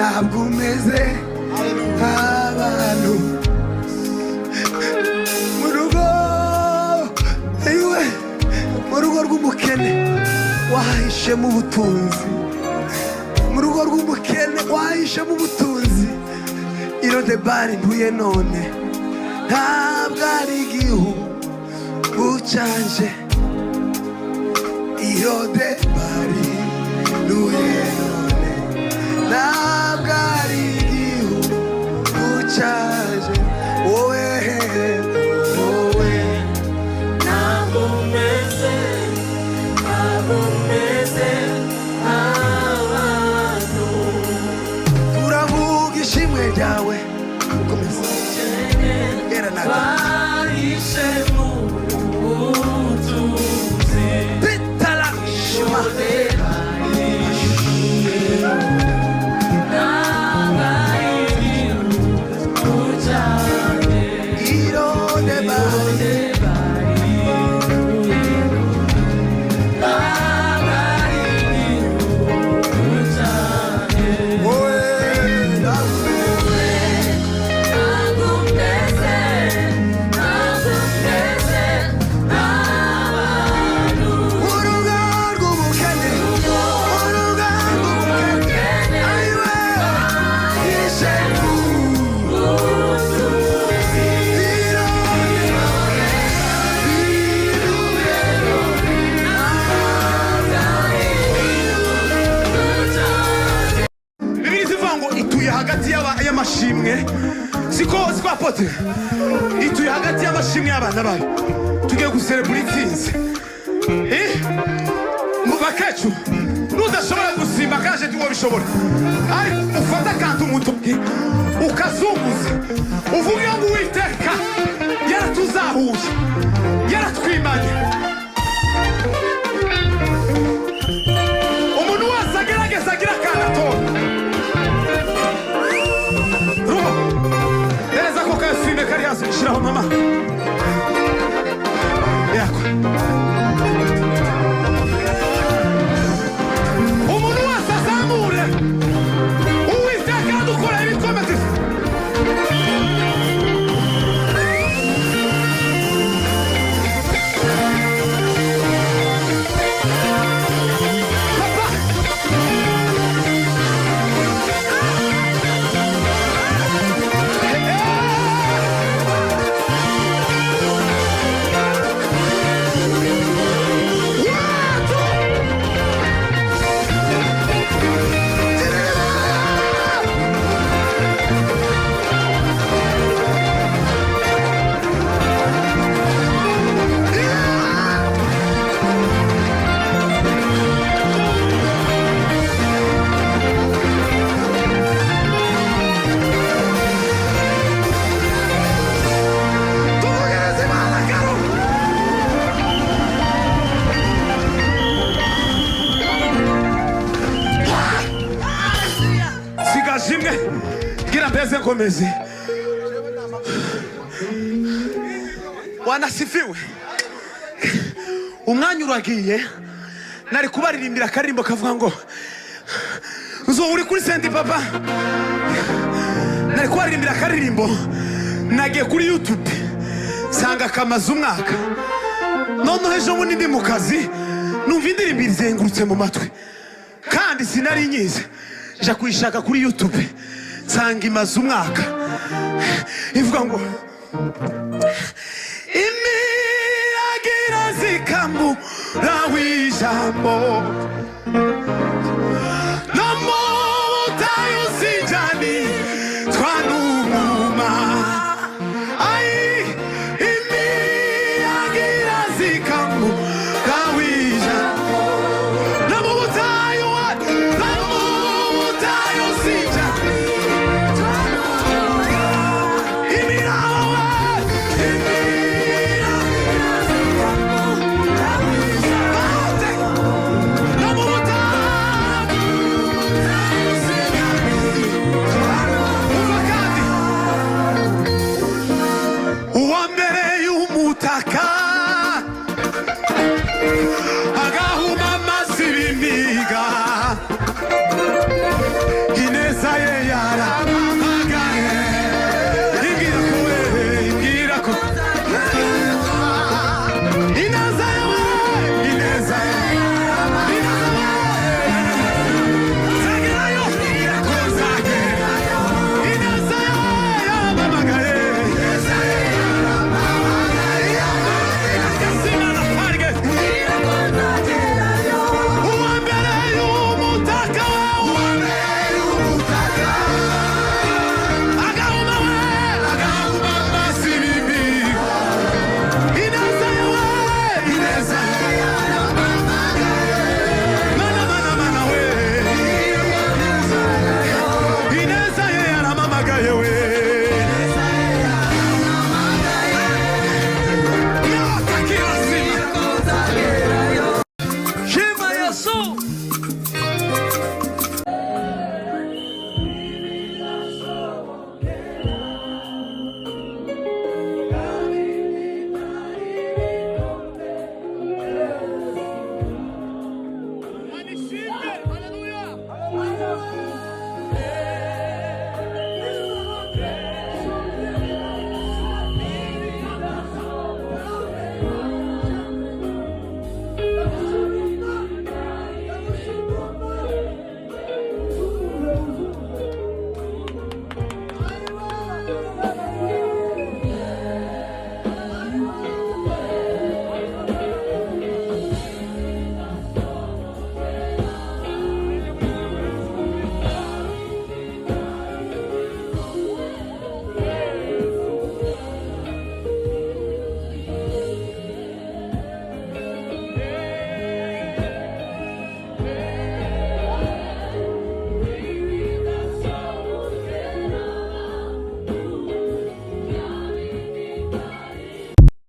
ntabwo umeze nk'abantu mu rugo rw'umukene wahishemo ubutunzi, mu rugo rw'umukene wahishemo ubutunzi. Irodebari ntuye none ntabwo ari igihugu canje. Irodebari ntuye none ntabwo ari igihugu canje. Wowe ntabwo umeze nk'abantu. turavuga ishimwe ryawe bahishe mu butunzi. y'amashimwe siko apote ituye hagati y'amashimwe y'abana bayo. Tugiye guserebura intsinzi. Mu bakecu nudashobora gusimba kaje tuwo bishobora, ariko ufata kantu umutuki ukazunguza uvuge ngo Uwiteka yaratuzahuye yaratwimanye. Umuntu wese agerageza agira kanatora shiraho mama yako. Umuntu wese azamure Uwiteka dukora ibikomeye. Komeze wanasifiwe. Umwanya uragiye, nari kubaririmbira akaririmbo kavuga ngo uzo uri kuri sendi papa. Nari kubaririmbira akaririmbo, nagiye kuri YouTube sanga kamaze umwaka. None ejo bundi ndi mu kazi numva indirimbo izengurutse mu matwi kandi sinari nyize, nja kuyishaka kuri YouTube sanga imaze umwaka. Ivuga ngo imiyagira zikamura w'ijambo no mu butayu sinjani twanuma. Imiyagira zikamura w'ijambo no mu butayu sinjani. Agahu